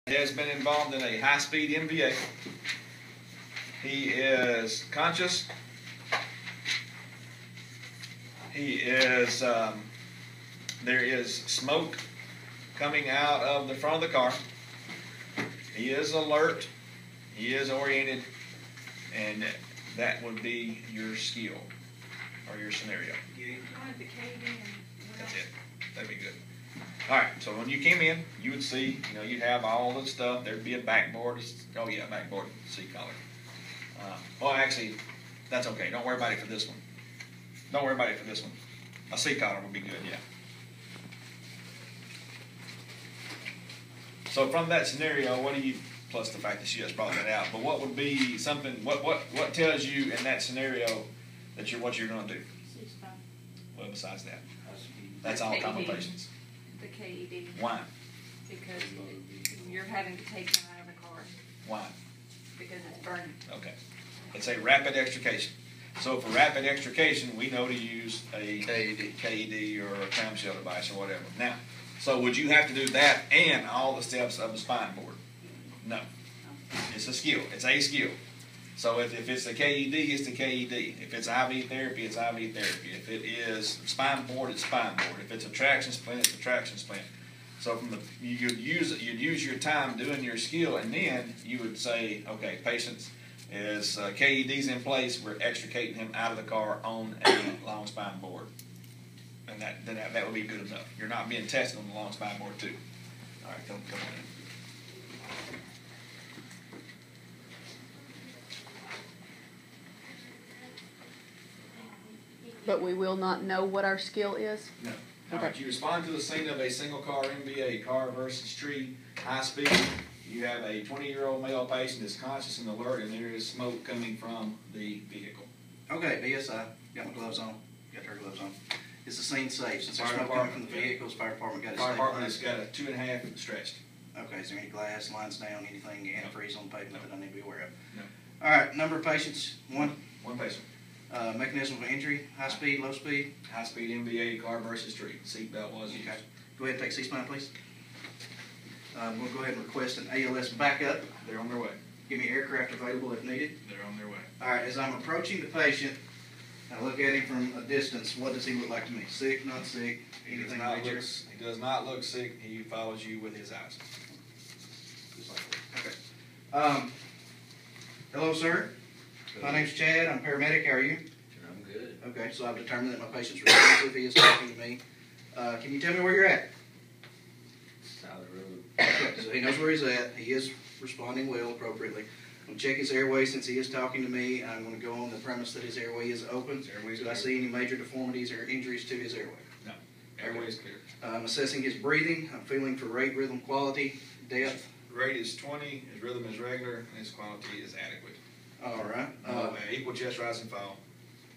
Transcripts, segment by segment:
Has been involved in a high-speed MVA. He is conscious. There is smoke coming out of the front of the car. He is alert. He is oriented, and that would be your skill or your scenario. That's it. That'd be good. All right, so when you came in, you would see, you'd have all the stuff. There'd be a backboard. Oh, yeah, backboard, seat collar. Well, actually, that's okay. Don't worry about it for this one. Don't worry about it for this one. A seat collar would be good, yeah. So from that scenario, what do you, plus the fact that she has brought that out, but what would be something, what tells you in that scenario that what you're going to do? Well, besides that, that's all common patients. The KED. Why? Because you're having to take him out of the car. Why? Because it's burning. Okay. It's a rapid extrication. So for rapid extrication, we know to use a KED or a clamshell device or whatever. Now, so would you have to do that and all the steps of the spine board? No. It's a skill. It's a skill. So if it's the KED, it's the KED. If it's IV therapy, it's IV therapy. If it is spine board, it's spine board. If it's a traction splint, it's a traction splint. So you'd use your time doing your skill, and then you would say, okay, patients, is KED's in place. We're extricating him out of the car on a long spine board, and that would be good enough. You're not being tested on the long spine board too. All right, come on in. But we will not know what our skill is? No. Okay. All right, you respond to the scene of a single car MVA, car versus tree, high speed. You have a 20-year-old male patient that's conscious and alert, and there is smoke coming from the vehicle. Okay, BSI. Got my gloves on. Got her gloves on. Is the scene safe? Since there's smoke coming from the vehicles, fire department got it Fire department has got a 2.5 stretched. Okay, is there any glass, lines down, anything, antifreeze on the pavement that I need to be aware of? No. All right, number of patients, one. One patient. Mechanism of injury, high speed, low speed? High speed MVA, car versus tree. Seatbelt was used. Okay. Go ahead and take C-spine, please. We'll go ahead and request an ALS backup. They're on their way. Give me aircraft available if needed. They're on their way. All right, as I'm approaching the patient, I look at him from a distance. What does he look like to me? Sick, not sick? Anything major? He does not look sick. He follows you with his eyes. Just like that. Okay. Hello, sir. My name's Chad. I'm a paramedic. How are you? I'm good. Okay, so I've determined that my patient's responsive. He is talking to me. Can you tell me where you're at? Side of the road. Okay, so he knows where he's at. He is responding well, appropriately. I'm going to check his airway. Since he is talking to me, I'm going to go on the premise that his airway is open. Do I see any major deformities or injuries to his airway? No. Airway is clear. I'm assessing his breathing. I'm feeling for rate, rhythm, quality, depth. Rate is 20. His rhythm is regular, and his quality is adequate. All right. Equal chest rise and fall.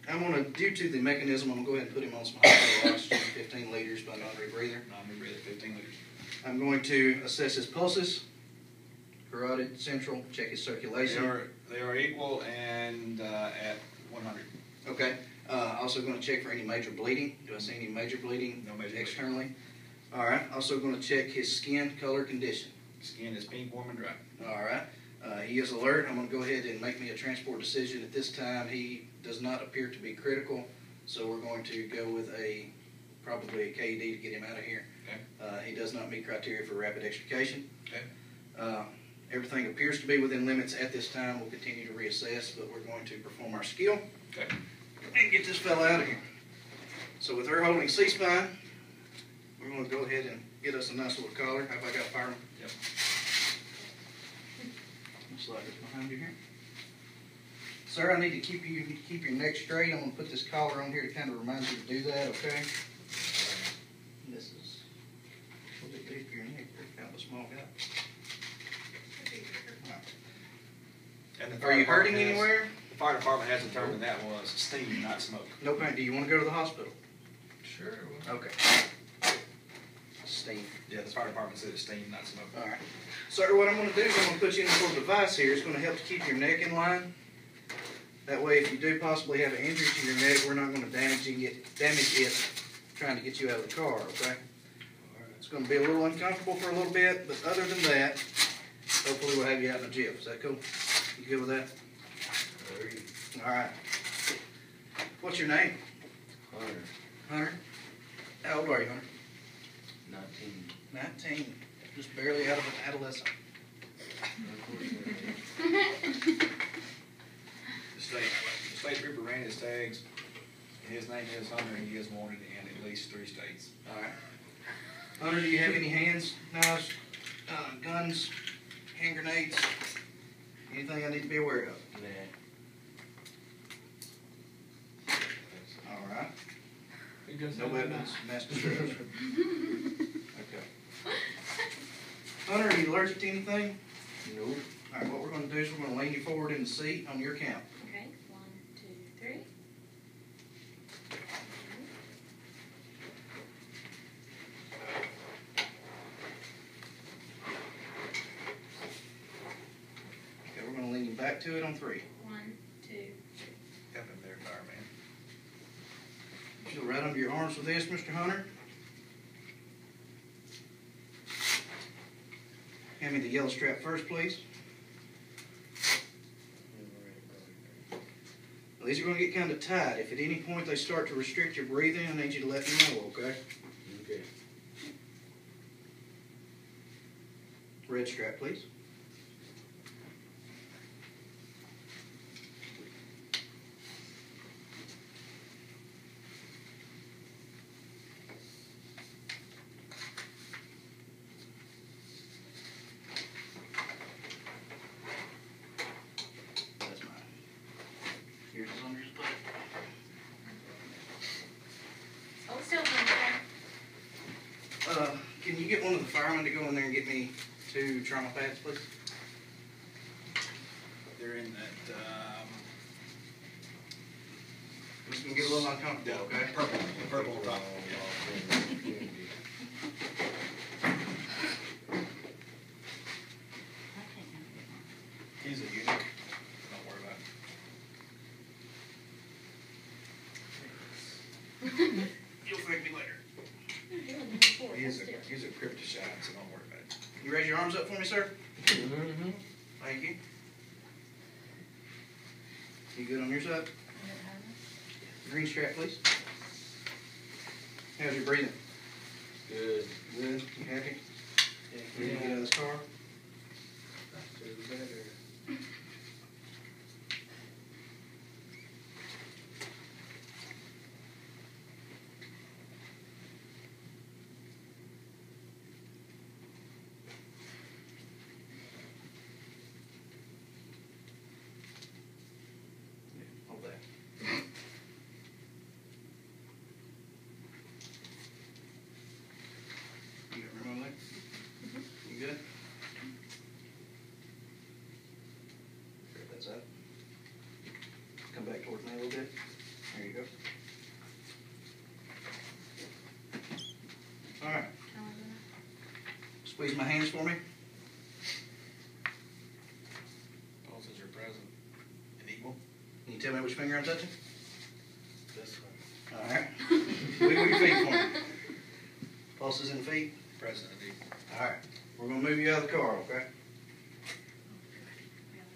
I'm going to, due to the mechanism, I'm going to go ahead and put him on some high oxygen, 15 liters by non-rebreather. Non-rebreather, 15 liters. I'm going to assess his pulses, carotid, central, check his circulation. They are equal and at 100. Okay. Also going to check for any major bleeding. Do I see any major bleeding? No major externally? Bleeding. All right. Also going to check his skin color condition. Skin is pink, warm, and dry. All right. He is alert. I'm going to go ahead and make me a transport decision. At this time, he does not appear to be critical, so we're going to go with probably a KED to get him out of here. Okay. He does not meet criteria for rapid extrication. Okay. Everything appears to be within limits at this time. We'll continue to reassess, but we're going to perform our skill Okay. and get this fella out of here. So with her holding C-spine, we're going to go ahead and get us a nice little collar. Have I got fireman? Yep. Slide this behind you here. Sir, I need to keep your neck straight. I'm going to put this collar on here to kind of remind you to do that, okay? This is a little bit deep for your neck. You're kind of a small guy. And Are you hurting anywhere? The fire department has determined that was steam, not smoke. No pain. Do you want to go to the hospital? Sure. Okay. Steam. Yeah, the fire department said it's steam, not smoke. All right. Sir, what I'm going to do is I'm going to put you in this little device here. It's going to help to keep your neck in line. That way, if you do possibly have an injury to your neck, we're not going to damage it trying to get you out of the car, okay? It's going to be a little uncomfortable for a little bit, but other than that, Hopefully we'll have you out in a jiff. Is that cool? You good with that? All right. What's your name? Hunter. Hunter? How old are you, Hunter? 19. 19. Just barely out of an adolescent. The state trooper ran his tags, and his name is Hunter, and he is wanted in at least 3 states. All right. Hunter, do you have any hands, knives, guns, hand grenades? Anything I need to be aware of? Nah. All right. No weapons, mass destruction. Okay. Hunter, are you allergic to anything? Nope. All right, what we're going to do is we're going to lean you forward in the seat on your count. Okay, 1, 2, 3. Okay, we're going to lean you back to it on 3. 1, 2, 3. Help him there, fireman. Feel right under your arms with this, Mr. Hunter. Hand me the yellow strap first, please. Well, these are going to get kind of tight. If at any point they start to restrict your breathing, I need you to let me know, okay? Okay. Red strap, please. That's mine. Yours is under his butt. Hold still for a second. Can you get one of the firemen to go in there and get me 2 trauma pads, please? They're in that, This can get a little uncomfortable, okay? purple on top. He's a eunuch. Don't worry about it. You'll thank me later. He's a cryptoshot, so don't worry about it. You raise your arms up for me, sir? Mm-hmm. Thank you. You good on your side? Green strap, please. How's your breathing? Good. Good. You happy? Ready to get out of this car? Do better. Hold that. You got room over there? You good? Grab that side. Come back towards me a little bit. There you go. All right. Squeeze my hands for me. Paul says you're present and equal. Can you tell me which finger I'm touching? This one. All right. Wiggle your feet for me. Pulses in the feet. Present and equal. All right. We're going to move you out of the car, okay?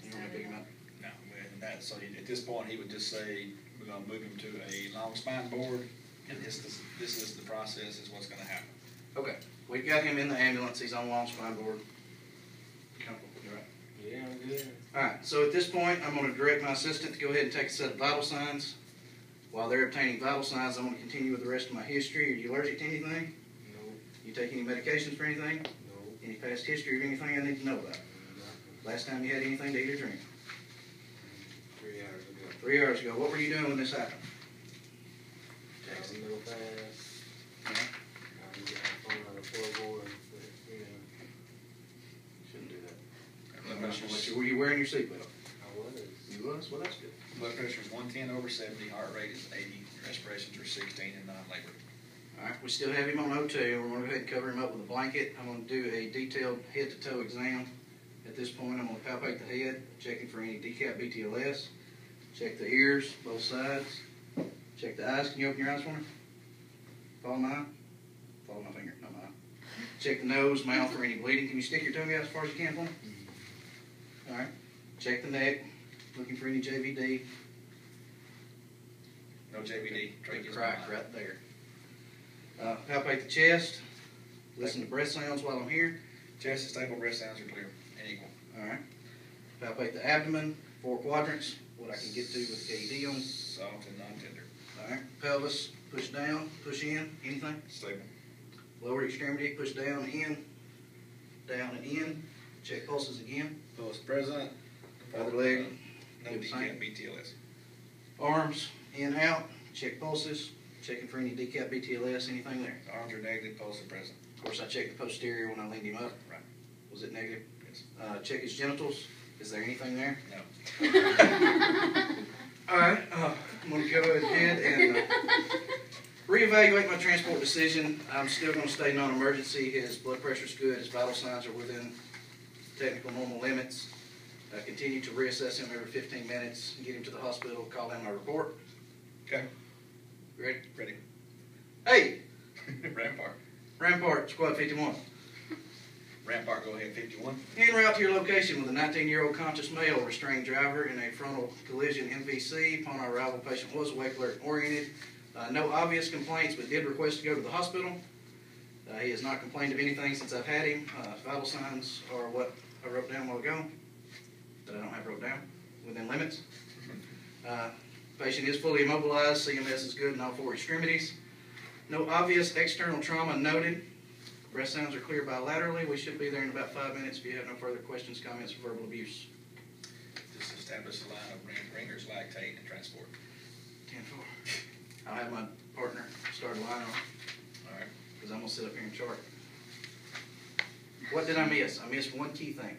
You want me to pick him up? No, and that, so at this point, he would just say, we're gonna move him to a long spine board, and this is the process, is what's gonna happen. Okay. We've got him in the ambulance. He's on long spine board. Comfortable, you all right? Yeah, I'm good. All right. So at this point, I'm going to direct my assistant to go ahead and take a set of vital signs. While they're obtaining vital signs, I'm going to continue with the rest of my history. Are you allergic to anything? No. You take any medications for anything? No. Any past history of anything I need to know about? Nothing. Last time you had anything to eat or drink? 3 hours ago. 3 hours ago. What were you doing when this happened? Texting a little fast. Yeah. You got my phone on the floorboard. But, you know, Shouldn't do that. Blood pressure's, Were you wearing your seatbelt? I was. You was? Well, that's good. blood pressure's 110/70, heart rate is 80, respirations are 16 and non-labored. All right. We still have him on O2. We're going to go ahead and cover him up with a blanket. I'm going to do a detailed head-to-toe exam. At this point, I'm going to palpate the head, checking for any decap BTLS. Check the ears, both sides. Check the eyes. Can you open your eyes for me? Follow my eye. Follow my finger, not my eye. Check the nose, mouth for any bleeding. Can you stick your tongue out as far as you can for me? Alright, check the neck, looking for any JVD. No JVD. Big crack right there. Palpate the chest, listen to breath sounds while I'm here. Chest is stable, breath sounds are clear and equal. Alright. Palpate the abdomen, 4 quadrants, what I can get to with KED on. Soft and non-tender. Alright. Pelvis, push down, push in, anything. Stable. Lower extremity, push down and in. Check pulses again. Pulse present. Other leg. No Do the same. decap BTLS. Arms, in, out, check pulses. Checking for any decap, BTLS, anything there. Arms are negative, pulse are present. Of course, I checked the posterior when I leaned him up. Right. Was it negative? Yes. Check his genitals. Is there anything there? No. Alright, I'm going to go ahead and reevaluate my transport decision. I'm still going to stay non-emergency. His blood pressure's good. His vital signs are within technical normal limits. Continue to reassess him every 15 minutes, get him to the hospital, call in my report. Okay. Ready? Ready. Hey! Rampart. Rampart, Squad 51. Rampart, go ahead, 51. En route to your location with a 19-year-old conscious male restrained driver in a frontal collision MVC. Upon our arrival, the patient was awake, alert, and oriented. No obvious complaints, but did request to go to the hospital. He has not complained of anything since I've had him. Vital signs are what I wrote down a while ago, that I don't have wrote down, within limits. Patient is fully immobilized. CMS is good in all 4 extremities. No obvious external trauma noted. Breath sounds are clear bilaterally. We should be there in about 5 minutes if you have no further questions, comments, or verbal abuse. Just establish a line of ringers, lactate, and transport. 10-4. I'll have my partner start a line on, All right. because I'm going to sit up here and chart. What did I miss? I missed one key thing.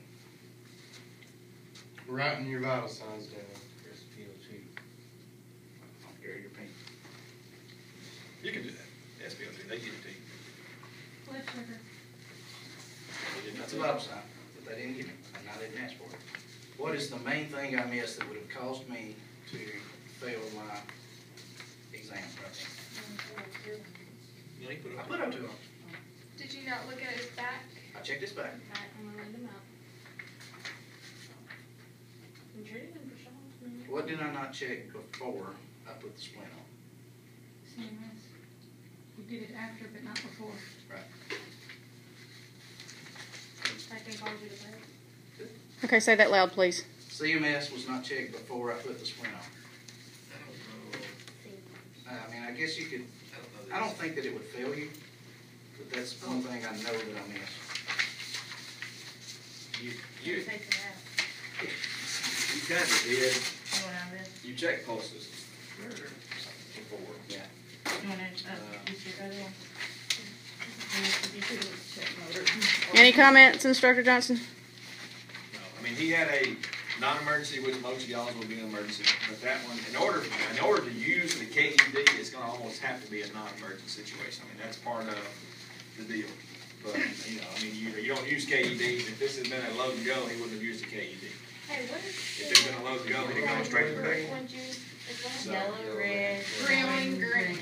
Writing your vital signs down. Press PO2. Here, your pink. You can do that. SPO2, they give it to you. Blood sugar. That's a vital sign that they didn't give me, and I didn't ask for it. What is the main thing I missed that would have caused me to fail my exam? I put up to him. Did you not look at his back? I checked his back. Back, I'm gonna read him out. I'm treating him for shots. What did I not check before I put the splint on? CMS. You did it after, but not before. Right. I can call you to bed. Okay, say that loud, please. CMS was not checked before I put the splint on. I mean, I guess you could, I don't think that it would fail you, but that's one thing I know that I missed. You Take it out. kind of did. You want out of this? You check pulses before. Yeah. You want it, use your other one? Any comments, Instructor Johnson? No, I mean, he had a non-emergency, which most of y'all will be an emergency, but that one, in order to use the KED, it's gonna almost have to be a non-emergency situation. I mean, that's part of the deal. But, you know, I mean, you don't use KEDs. If this had been a load and go, he wouldn't have used a KED. Hey, what is? If it had been a load and go, he'd have gone straight to the back. Orange juice, it's So- yellow, red, Green, green.